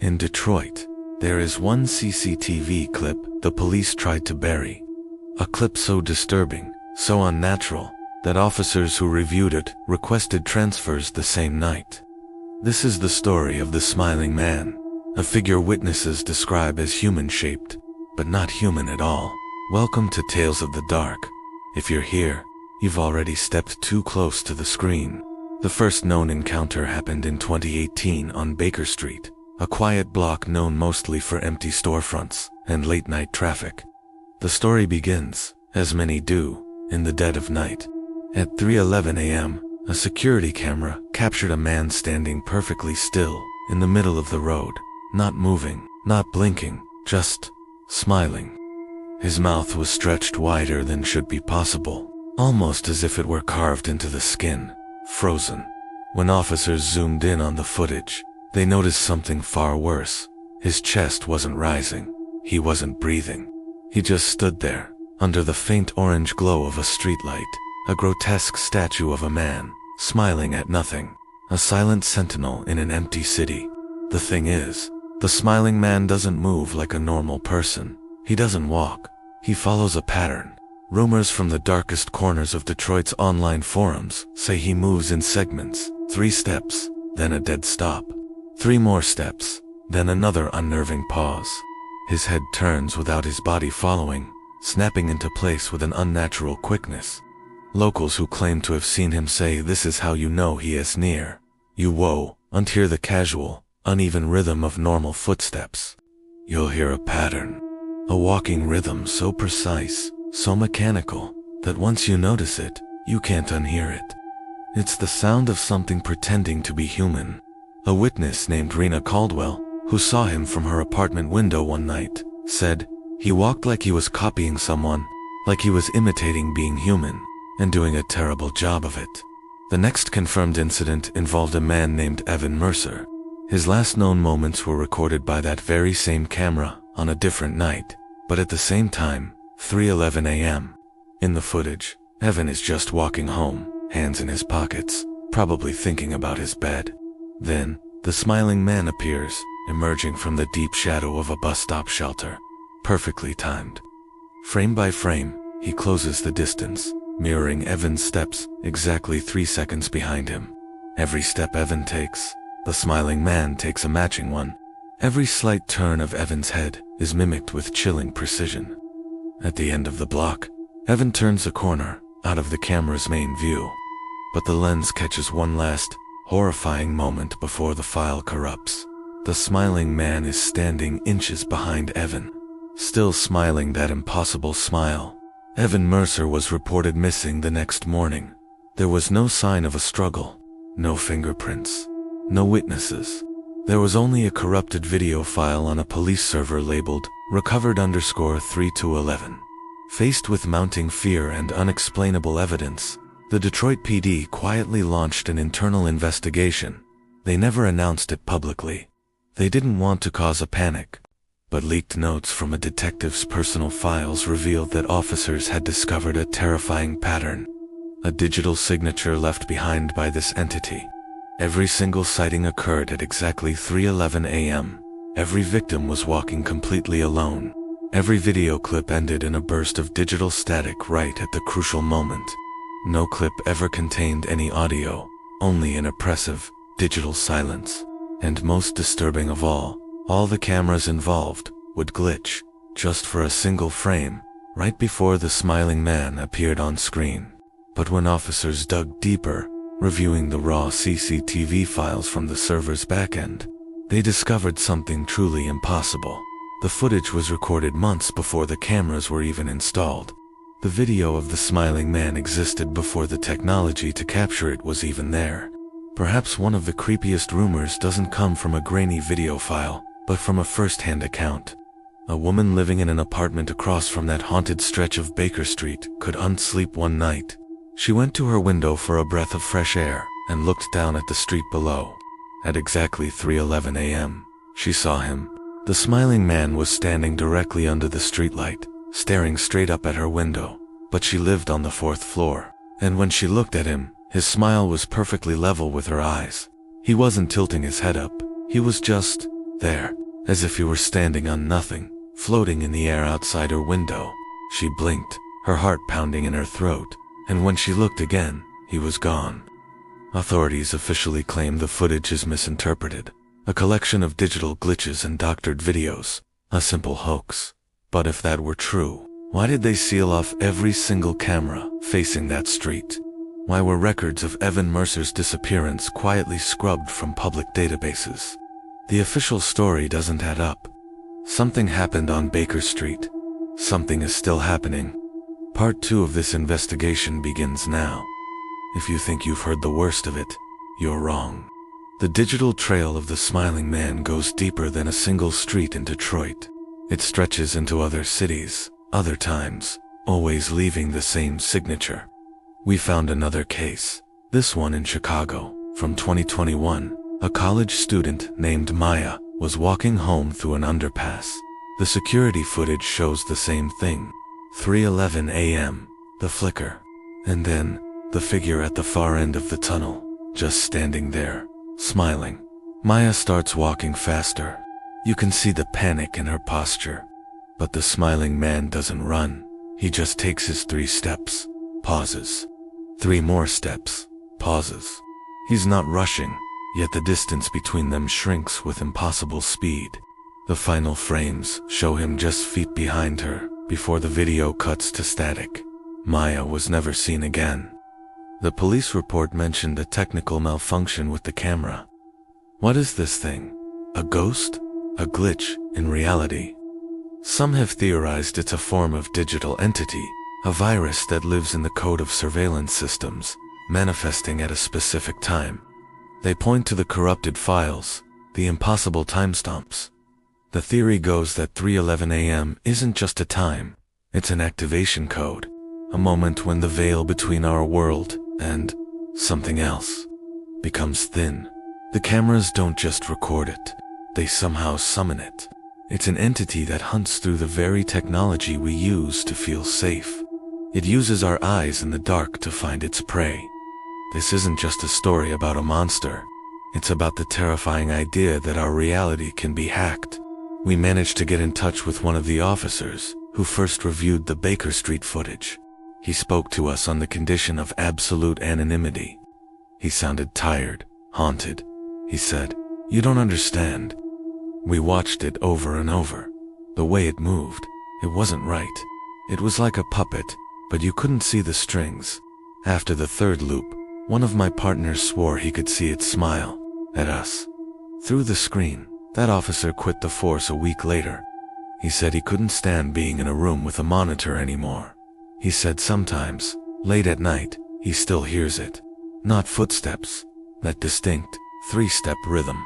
In Detroit, there is one CCTV clip the police tried to bury. A clip so disturbing, so unnatural, that officers who reviewed it requested transfers the same night. This is the story of the smiling man, a figure witnesses describe as human-shaped, but not human at all. Welcome to Tales of the Dark. If you're here, you've already stepped too close to the screen. The first known encounter happened in 2018 on Baker Street, a quiet block known mostly for empty storefronts and late-night traffic. The story begins, as many do, in the dead of night. At 3:11 a.m., a security camera captured a man standing perfectly still in the middle of the road, not moving, not blinking, just smiling. His mouth was stretched wider than should be possible, almost as if it were carved into the skin, frozen. When officers zoomed in on the footage, they noticed something far worse. His chest wasn't rising. He wasn't breathing. He just stood there, under the faint orange glow of a streetlight, a grotesque statue of a man, smiling at nothing, a silent sentinel in an empty city. The thing is, the smiling man doesn't move like a normal person. He doesn't walk. He follows a pattern. Rumors from the darkest corners of Detroit's online forums say he moves in segments, 3 steps, then a dead stop. 3 more steps, then another unnerving pause. His head turns without his body following, snapping into place with an unnatural quickness. Locals who claim to have seen him say this is how you know he is near. You won't hear the casual, uneven rhythm of normal footsteps. You'll hear a pattern, a walking rhythm so precise, so mechanical, that once you notice it, you can't unhear it. It's the sound of something pretending to be human. A witness named Rena Caldwell, who saw him from her apartment window one night, said, "He walked like he was copying someone, like he was imitating being human, and doing a terrible job of it." The next confirmed incident involved a man named Evan Mercer. His last known moments were recorded by that very same camera on a different night, but at the same time, 3:11 a.m. In the footage, Evan is just walking home, hands in his pockets, probably thinking about his bed. Then, the smiling man appears, emerging from the deep shadow of a bus stop shelter. Perfectly timed. Frame by frame, he closes the distance, mirroring Evan's steps exactly 3 seconds behind him. Every step Evan takes, the smiling man takes a matching one. Every slight turn of Evan's head is mimicked with chilling precision. At the end of the block, Evan turns a corner, out of the camera's main view. But the lens catches one last, horrifying moment before the file corrupts. The smiling man is standing inches behind Evan, still smiling that impossible smile. Evan Mercer was reported missing the next morning. There was no sign of a struggle, no fingerprints, no witnesses. There was only a corrupted video file on a police server labeled recovered_3211. Faced with mounting fear and unexplainable evidence, the Detroit PD quietly launched an internal investigation. They never announced it publicly. They didn't want to cause a panic, but leaked notes from a detective's personal files revealed that officers had discovered a terrifying pattern, a digital signature left behind by this entity. Every single sighting occurred at exactly 3:11 a.m. Every victim was walking completely alone. Every video clip ended in a burst of digital static right at the crucial moment. No clip ever contained any audio, only an oppressive, digital silence. And most disturbing of all the cameras involved would glitch, just for a single frame, right before the smiling man appeared on screen. But when officers dug deeper, reviewing the raw CCTV files from the server's backend, they discovered something truly impossible. The footage was recorded months before the cameras were even installed. The video of the smiling man existed before the technology to capture it was even there. Perhaps one of the creepiest rumors doesn't come from a grainy video file, but from a first-hand account. A woman living in an apartment across from that haunted stretch of Baker Street could unsleep one night. She went to her window for a breath of fresh air and looked down at the street below. At exactly 3:11 a.m., she saw him. The smiling man was standing directly under the streetlight, staring straight up at her window, but she lived on the 4th floor, and when she looked at him, his smile was perfectly level with her eyes. He wasn't tilting his head up, he was just there, as if he were standing on nothing, floating in the air outside her window. She blinked, her heart pounding in her throat, and when she looked again, he was gone. Authorities officially claim the footage is misinterpreted, a collection of digital glitches and doctored videos, a simple hoax. But if that were true, why did they seal off every single camera facing that street? Why were records of Evan Mercer's disappearance quietly scrubbed from public databases? The official story doesn't add up. Something happened on Baker Street. Something is still happening. Part 2 of this investigation begins now. If you think you've heard the worst of it, you're wrong. The digital trail of the smiling man goes deeper than a single street in Detroit. It stretches into other cities, other times, always leaving the same signature. We found another case, this one in Chicago, from 2021. A college student named Maya was walking home through an underpass. The security footage shows the same thing. 3:11 a.m., the flicker. And then, the figure at the far end of the tunnel, just standing there, smiling. Maya starts walking faster. You can see the panic in her posture. But the smiling man doesn't run. He just takes his 3 steps, pauses. 3 more steps, pauses. He's not rushing, yet the distance between them shrinks with impossible speed. The final frames show him just feet behind her, before the video cuts to static. Maya was never seen again. The police report mentioned a technical malfunction with the camera. What is this thing? A ghost? A glitch, in reality? Some have theorized it's a form of digital entity, a virus that lives in the code of surveillance systems, manifesting at a specific time. They point to the corrupted files, the impossible timestamps. The theory goes that 3:11 a.m. isn't just a time, it's an activation code, a moment when the veil between our world and something else becomes thin. The cameras don't just record it, they somehow summon it. It's an entity that hunts through the very technology we use to feel safe. It uses our eyes in the dark to find its prey. This isn't just a story about a monster. It's about the terrifying idea that our reality can be hacked. We managed to get in touch with one of the officers who first reviewed the Baker Street footage. He spoke to us on the condition of absolute anonymity. He sounded tired, haunted. He said, "You don't understand." We watched it over and over. The way it moved, it wasn't right. It was like a puppet, but you couldn't see the strings. After the 3rd loop, one of my partners swore he could see it smile at us through the screen. That officer quit the force a week later. He said he couldn't stand being in a room with a monitor anymore. He said sometimes, late at night, he still hears it. Not footsteps, that distinct 3-step rhythm.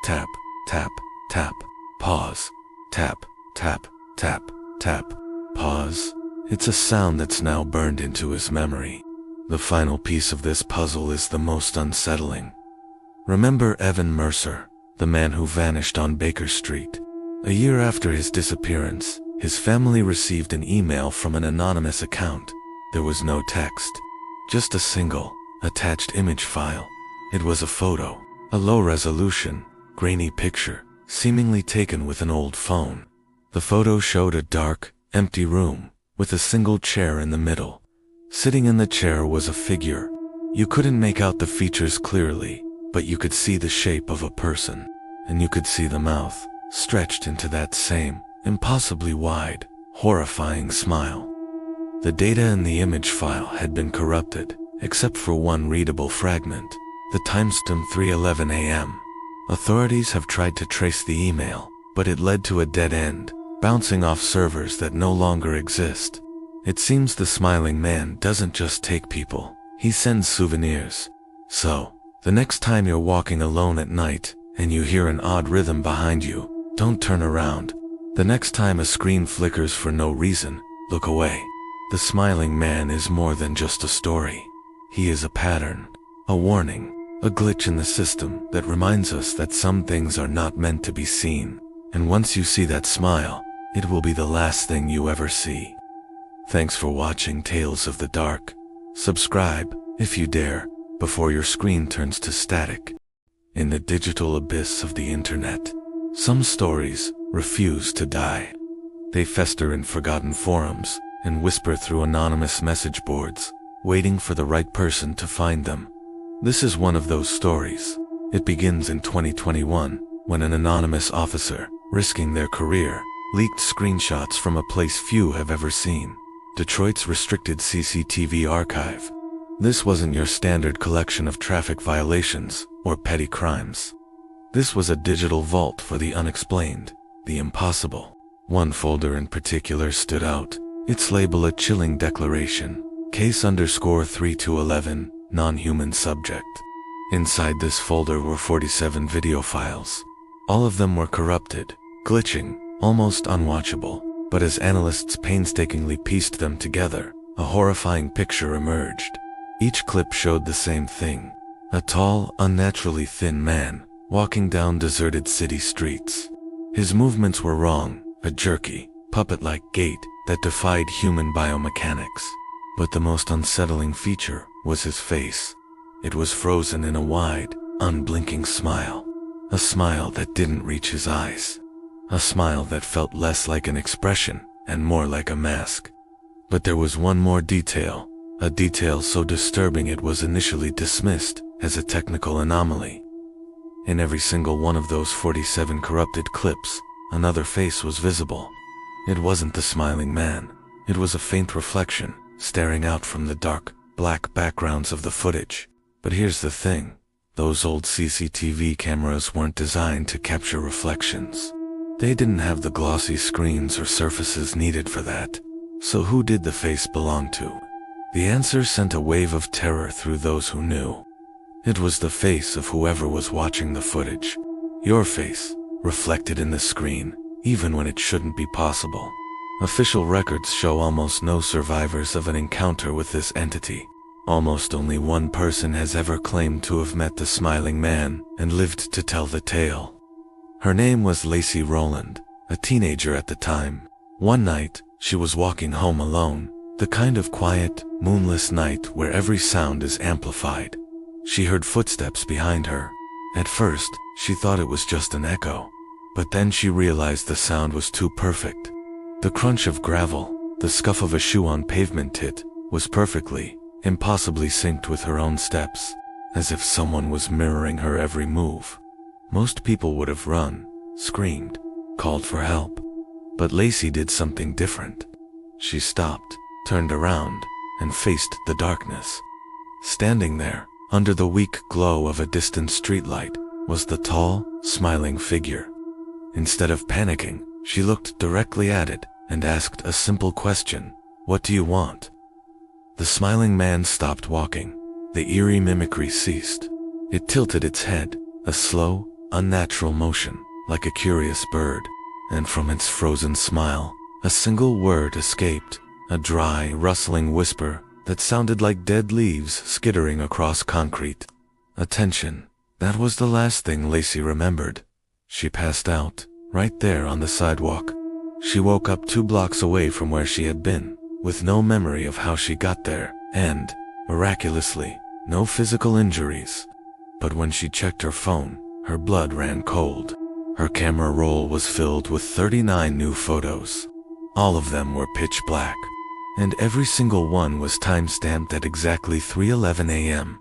Tap, tap, tap, pause. Tap, tap, tap, tap, pause. It's a sound that's now burned into his memory. The final piece of this puzzle is the most unsettling. Remember Evan Mercer, the man who vanished on Baker Street? A year after his disappearance, his family received an email from an anonymous account. There was no text, just a single, attached image file. It was a photo, a low-resolution, grainy picture, seemingly taken with an old phone. The photo showed a dark, empty room, with a single chair in the middle. Sitting in the chair was a figure. You couldn't make out the features clearly, but you could see the shape of a person, and you could see the mouth, stretched into that same, impossibly wide, horrifying smile. The data in the image file had been corrupted, except for one readable fragment, the timestamp 3:11 a.m. Authorities have tried to trace the email, but it led to a dead end, bouncing off servers that no longer exist. It seems the smiling man doesn't just take people, he sends souvenirs. So, the next time you're walking alone at night, and you hear an odd rhythm behind you, don't turn around. The next time a screen flickers for no reason, look away. The smiling man is more than just a story. He is a pattern, a warning, a glitch in the system that reminds us that some things are not meant to be seen. And once you see that smile, it will be the last thing you ever see. Thanks for watching Tales of the Dark. Subscribe, if you dare, before your screen turns to static. In the digital abyss of the internet, Some stories refuse to die. They fester in forgotten forums and whisper through anonymous message boards, waiting for the right person to find them. This is one of those stories. It begins in 2021, when an anonymous officer, risking their career, leaked screenshots from a place few have ever seen: Detroit's restricted CCTV archive. This wasn't your standard collection of traffic violations or petty crimes. This was a digital vault for the unexplained, the impossible. One folder in particular stood out, its label a chilling declaration: Case_3211, non-human subject. Inside this folder were 47 video files. All of them were corrupted, glitching, almost unwatchable. But as analysts painstakingly pieced them together, a horrifying picture emerged. Each clip showed the same thing: a tall, unnaturally thin man, walking down deserted city streets. His movements were wrong, a jerky, puppet-like gait that defied human biomechanics. But the most unsettling feature was his face. It was frozen in a wide, unblinking smile. A smile that didn't reach his eyes. A smile that felt less like an expression and more like a mask. But there was one more detail, a detail so disturbing it was initially dismissed as a technical anomaly. In every single one of those 47 corrupted clips, another face was visible. It wasn't the smiling man. It was a faint reflection, staring out from the dark, black backgrounds of the footage. But here's the thing. Those old CCTV cameras weren't designed to capture reflections. They didn't have the glossy screens or surfaces needed for that. So who did the face belong to? The answer sent a wave of terror through those who knew. It was the face of whoever was watching the footage. Your face, reflected in the screen, even when it shouldn't be possible. Official records show almost no survivors of an encounter with this entity. Almost only one person has ever claimed to have met the smiling man and lived to tell the tale. Her name was Lacey Rowland, a teenager at the time. One night, she was walking home alone, the kind of quiet, moonless night where every sound is amplified. She heard footsteps behind her. At first, she thought it was just an echo. But then she realized the sound was too perfect. The crunch of gravel, the scuff of a shoe on pavement was perfectly, impossibly synced with her own steps, as if someone was mirroring her every move. Most people would have run, screamed, called for help. But Lacey did something different. She stopped, turned around, and faced the darkness. Standing there, under the weak glow of a distant streetlight, was the tall, smiling figure. Instead of panicking, she looked directly at it and asked a simple question: "What do you want?" The smiling man stopped walking. The eerie mimicry ceased. It tilted its head, a slow, unnatural motion, like a curious bird. And from its frozen smile, a single word escaped, a dry, rustling whisper that sounded like dead leaves skittering across concrete. Attention. That was the last thing Lacey remembered. She passed out, right there on the sidewalk. She woke up 2 blocks away from where she had been, with no memory of how she got there, and, miraculously, no physical injuries. But when she checked her phone, her blood ran cold. Her camera roll was filled with 39 new photos. All of them were pitch black, and every single one was time-stamped at exactly 3:11 a.m.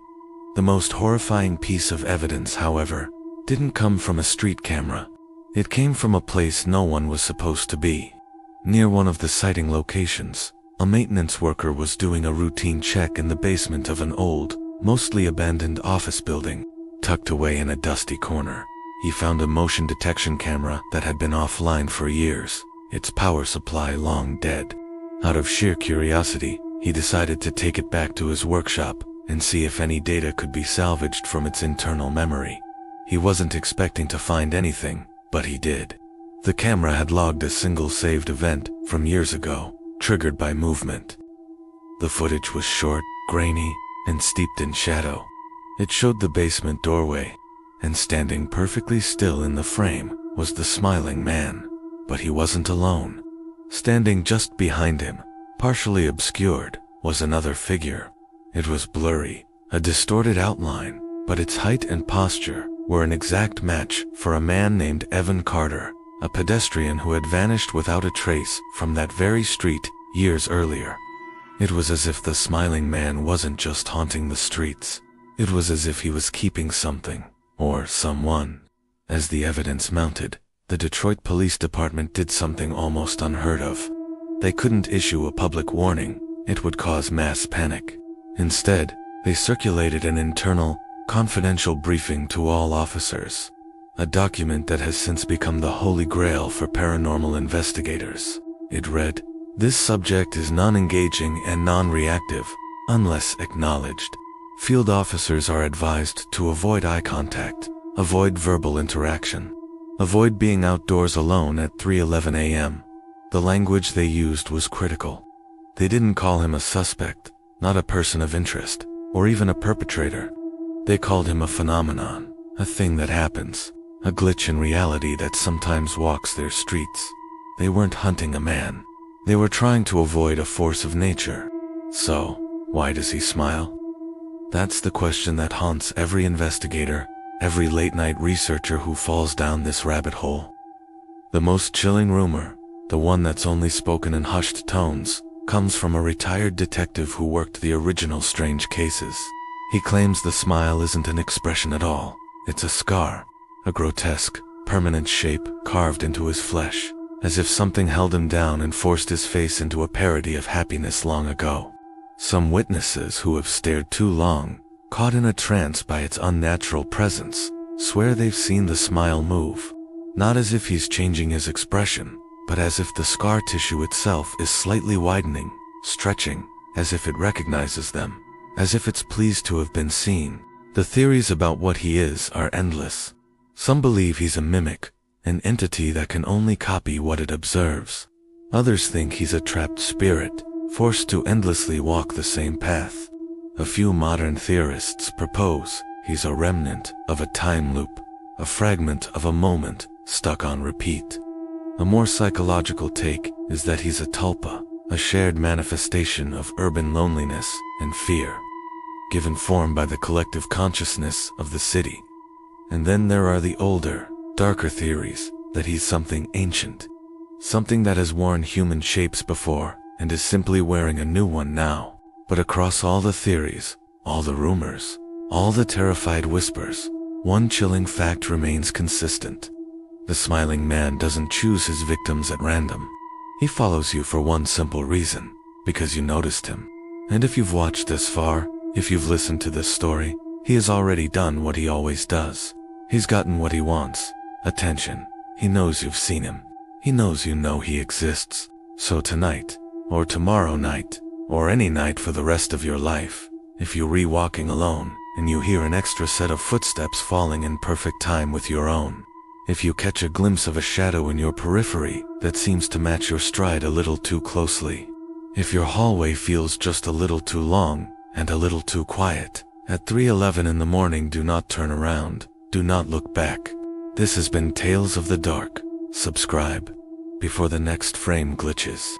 The most horrifying piece of evidence, however, didn't come from a street camera. It came from a place no one was supposed to be. Near one of the sighting locations, a maintenance worker was doing a routine check in the basement of an old, mostly abandoned office building. Tucked away in a dusty corner, he found a motion detection camera that had been offline for years, its power supply long dead. Out of sheer curiosity, he decided to take it back to his workshop and see if any data could be salvaged from its internal memory. He wasn't expecting to find anything, but he did. The camera had logged a single saved event from years ago, triggered by movement. The footage was short, grainy, and steeped in shadow. It showed the basement doorway, and standing perfectly still in the frame was the smiling man. But he wasn't alone. Standing just behind him, partially obscured, was another figure. It was blurry, a distorted outline, but its height and posture were an exact match for a man named Evan Carter, a pedestrian who had vanished without a trace from that very street years earlier. It was as if the smiling man wasn't just haunting the streets. It was as if he was keeping something, or someone. As the evidence mounted, the Detroit Police Department did something almost unheard of. They couldn't issue a public warning. It would cause mass panic. Instead, they circulated an internal, confidential briefing to all officers. A document that has since become the holy grail for paranormal investigators. It read, "This subject is non-engaging and non-reactive, unless acknowledged. Field officers are advised to avoid eye contact, avoid verbal interaction, avoid being outdoors alone at 3:11 a.m. The language they used was critical. They didn't call him a suspect, not a person of interest, or even a perpetrator. They called him a phenomenon, a thing that happens, a glitch in reality that sometimes walks their streets. They weren't hunting a man. They were trying to avoid a force of nature. So, why does he smile? That's the question that haunts every investigator, every late-night researcher who falls down this rabbit hole. The most chilling rumor, the one that's only spoken in hushed tones, comes from a retired detective who worked the original strange cases. He claims the smile isn't an expression at all. It's a scar, a grotesque, permanent shape carved into his flesh, as if something held him down and forced his face into a parody of happiness long ago. Some witnesses who have stared too long, caught in a trance by its unnatural presence, swear they've seen the smile move. Not as if he's changing his expression, but as if the scar tissue itself is slightly widening, stretching, as if it recognizes them, as if it's pleased to have been seen. The theories about what he is are endless. Some believe he's a mimic, an entity that can only copy what it observes. Others think he's a trapped spirit, forced to endlessly walk the same path. A few modern theorists propose he's a remnant of a time loop, a fragment of a moment stuck on repeat. A more psychological take is that he's a tulpa, a shared manifestation of urban loneliness and fear, given form by the collective consciousness of the city. And then there are the older, darker theories that he's something ancient, something that has worn human shapes before and is simply wearing a new one now. But across all the theories, all the rumors, all the terrified whispers, one chilling fact remains consistent. The smiling man doesn't choose his victims at random. He follows you for one simple reason, because you noticed him. And if you've watched this far, if you've listened to this story, he has already done what he always does. He's gotten what he wants, attention. He knows you've seen him. He knows you know he exists. So tonight, or tomorrow night, or any night for the rest of your life, if you're walking alone, and you hear an extra set of footsteps falling in perfect time with your own, if you catch a glimpse of a shadow in your periphery that seems to match your stride a little too closely, if your hallway feels just a little too long and a little too quiet, at 3:11 in the morning, do not turn around, do not look back. This has been Tales of the Dark. Subscribe before the next frame glitches.